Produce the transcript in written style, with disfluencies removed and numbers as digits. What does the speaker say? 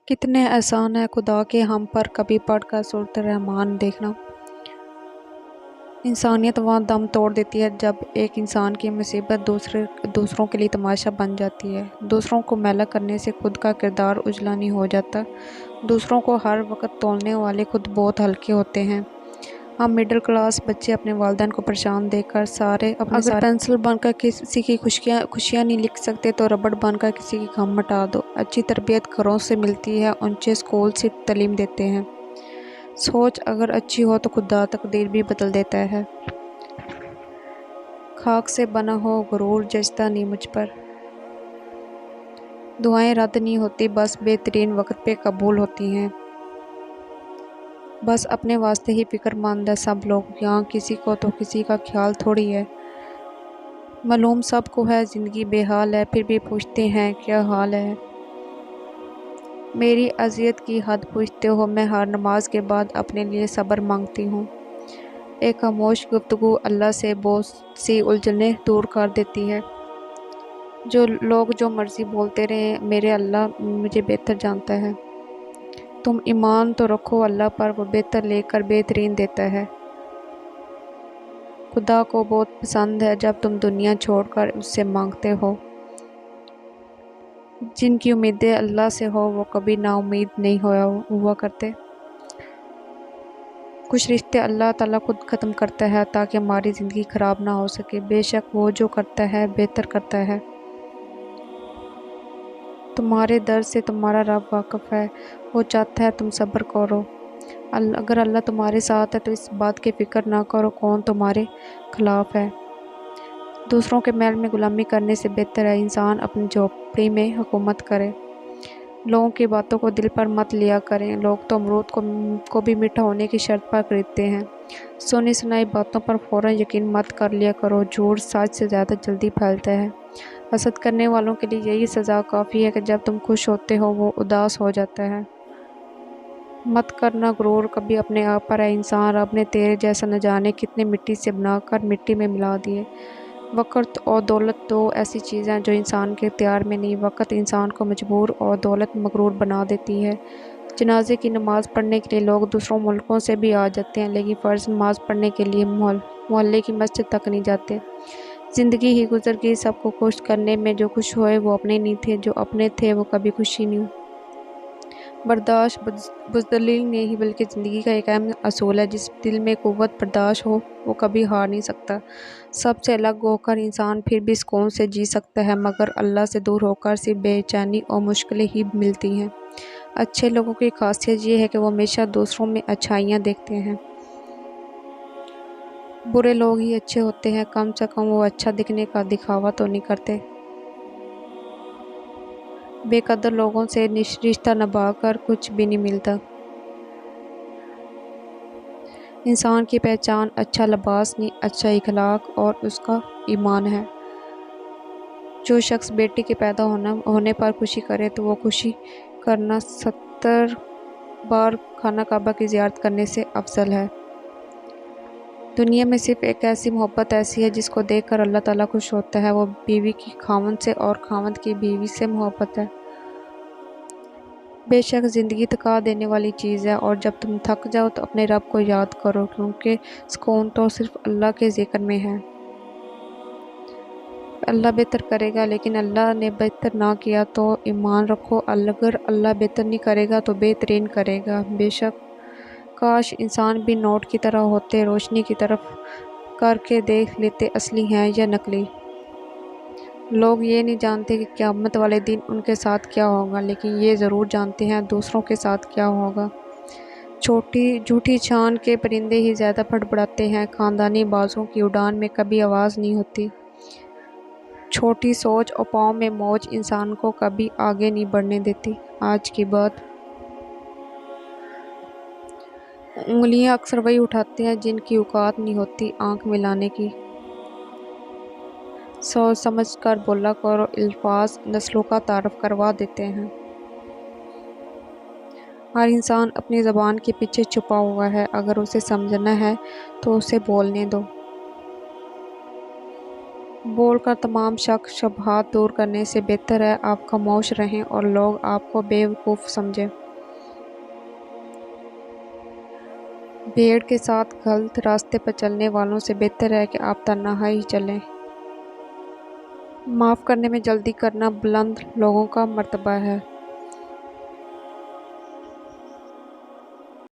کتنے احسان ہے خدا کے ہم پر کبھی پڑھ کر صورت رحمان دیکھنا۔ انسانیت وہاں دم توڑ دیتی ہے جب ایک انسان کی مصیبت دوسروں کے لیے تماشا بن جاتی ہے۔ دوسروں کو میلا کرنے سے خود کا کردار اجلا نہیں ہو جاتا۔ دوسروں کو ہر وقت تولنے والے خود بہت ہلکے ہوتے ہیں۔ ہم مڈل کلاس بچے اپنے والدین کو پریشان دیکھ کر اگر پینسل بن کر کسی کی خوشیاں نہیں لکھ سکتے تو ربڑ بن کر کسی کی غم مٹا دو۔ اچھی تربیت گھروں سے ملتی ہے، اونچے اسکول سے تعلیم دیتے ہیں۔ سوچ اگر اچھی ہو تو خدا تقدیر بھی بدل دیتا ہے۔ خاک سے بنا ہو غرور جچتا نہیں مجھ پر۔ دعائیں رد نہیں ہوتی، بس بہترین وقت پہ قبول ہوتی ہیں۔ بس اپنے واسطے ہی فکر مند ہے سب لوگ، یہاں کسی کو تو کسی کا خیال تھوڑی ہے۔ معلوم سب کو ہے زندگی بے حال ہے، پھر بھی پوچھتے ہیں کیا حال ہے۔ میری اذیت کی حد پوچھتے ہو، میں ہر نماز کے بعد اپنے لیے صبر مانگتی ہوں۔ ایک خاموش گفتگو اللہ سے بہت سی الجھنیں دور کر دیتی ہے۔ لوگ جو مرضی بولتے رہیں، میرے اللہ مجھے بہتر جانتا ہے۔ تم ایمان تو رکھو اللہ پر، وہ بہتر لے کر بہترین دیتا ہے۔ خدا کو بہت پسند ہے جب تم دنیا چھوڑ کر اس سے مانگتے ہو۔ جن کی امیدیں اللہ سے ہو وہ کبھی نا امید نہیں ہوا کرتے۔ کچھ رشتے اللہ تعالیٰ خود ختم کرتا ہے تاکہ ہماری زندگی خراب نہ ہو سکے۔ بے شک وہ جو کرتا ہے بہتر کرتا ہے۔ تمہارے درد سے تمہارا رب واقف ہے، وہ چاہتا ہے تم صبر کرو۔ اگر اللہ تمہارے ساتھ ہے تو اس بات کی فکر نہ کرو کون تمہارے خلاف ہے۔ دوسروں کے محل میں غلامی کرنے سے بہتر ہے انسان اپنی جھوپڑی میں حکومت کرے۔ لوگوں کی باتوں کو دل پر مت لیا کریں، لوگ تو امرود کو بھی میٹھا ہونے کی شرط پر خریدتے ہیں۔ سنی سنائی باتوں پر فوراً یقین مت کر لیا کرو، جھوٹ سچ سے زیادہ جلدی پھیلتا ہے۔ حسد کرنے والوں کے لیے یہی سزا کافی ہے کہ جب تم خوش ہوتے ہو وہ اداس ہو جاتا ہے۔ مت کرنا غرور کبھی اپنے آپ پر ہے انسان، رب نے تیرے جیسا نہ جانے کتنے مٹی سے بنا کر مٹی میں ملا دیے۔ وقت اور دولت دو ایسی چیزیں جو انسان کے اختیار میں نہیں۔ وقت انسان کو مجبور اور دولت مغرور بنا دیتی ہے۔ جنازے کی نماز پڑھنے کے لیے لوگ دوسروں ملکوں سے بھی آ جاتے ہیں، لیکن فرض نماز پڑھنے کے لیے محلے کی مسجد تک نہیں جاتے۔ زندگی ہی گزر گئی، سب کو خوش کرنے میں، جو خوش ہوئے وہ اپنے نہیں تھے، جو اپنے تھے وہ کبھی خوشی نہیں۔ برداشت بزدلی نہیں بلکہ زندگی کا ایک اہم اصول ہے۔ جس دل میں قوت برداشت ہو وہ کبھی ہار نہیں سکتا۔ سب سے الگ ہو کر انسان پھر بھی سکون سے جی سکتا ہے، مگر اللہ سے دور ہو کر صرف بے چینی اور مشکلیں ہی ملتی ہیں۔ اچھے لوگوں کی خاصیت یہ ہے کہ وہ ہمیشہ دوسروں میں اچھائیاں دیکھتے ہیں۔ برے لوگ ہی اچھے ہوتے ہیں، کم سے کم وہ اچھا دکھنے کا دکھاوا تو نہیں کرتے۔ بے قدر لوگوں سے رشتہ نبھا کر کچھ بھی نہیں ملتا۔ انسان کی پہچان اچھا لباس نہیں، اچھا اخلاق اور اس کا ایمان ہے۔ جو شخص بیٹی کے پیدا ہونے پر خوشی کرے تو وہ خوشی کرنا 70 بار خانہ کعبہ کی زیارت کرنے سے افضل ہے۔ دنیا میں صرف ایک ایسی محبت ایسی ہے جس کو دیکھ کر اللہ تعالیٰ خوش ہوتا ہے، وہ بیوی کی خاوند سے اور خاوند کی بیوی سے محبت ہے۔ بے شک زندگی تھکا دینے والی چیز ہے، اور جب تم تھک جاؤ تو اپنے رب کو یاد کرو، کیونکہ سکون تو صرف اللہ کے ذکر میں ہے۔ اللہ بہتر کرے گا، لیکن اللہ نے بہتر نہ کیا تو ایمان رکھو، اگر اللہ بہتر نہیں کرے گا تو بہترین کرے گا۔ بے شک کاش انسان بھی نوٹ کی طرح ہوتے، روشنی کی طرف کر کے دیکھ لیتے اصلی ہیں یا نقلی۔ لوگ یہ نہیں جانتے کہ قیامت والے دن ان کے ساتھ کیا ہوگا، لیکن یہ ضرور جانتے ہیں دوسروں کے ساتھ کیا ہوگا۔ جھوٹی چھان کے پرندے ہی زیادہ بڑبڑاتے ہیں، خاندانی بازوں کی اڑان میں کبھی آواز نہیں ہوتی۔ چھوٹی سوچ اور پاؤں میں موج انسان کو کبھی آگے نہیں بڑھنے دیتی۔ آج کی بات، انگلیاں اکثر وہی اٹھاتے ہیں جن کی اوقات نہیں ہوتی آنکھ ملانے کی۔ سوچ سمجھ کر بولا کرو، الفاظ نسلوں کا تعارف کروا دیتے ہیں۔ ہر انسان اپنی زبان کے پیچھے چھپا ہوا ہے، اگر اسے سمجھنا ہے تو اسے بولنے دو۔ بول کر تمام شک شبہات دور کرنے سے بہتر ہے آپ خاموش رہیں اور لوگ آپ کو بیوقوف سمجھیں۔ بھیڑ کے ساتھ غلط راستے پر چلنے والوں سے بہتر ہے کہ آپ تنہا ہی چلیں۔ معاف کرنے میں جلدی کرنا بلند لوگوں کا مرتبہ ہے۔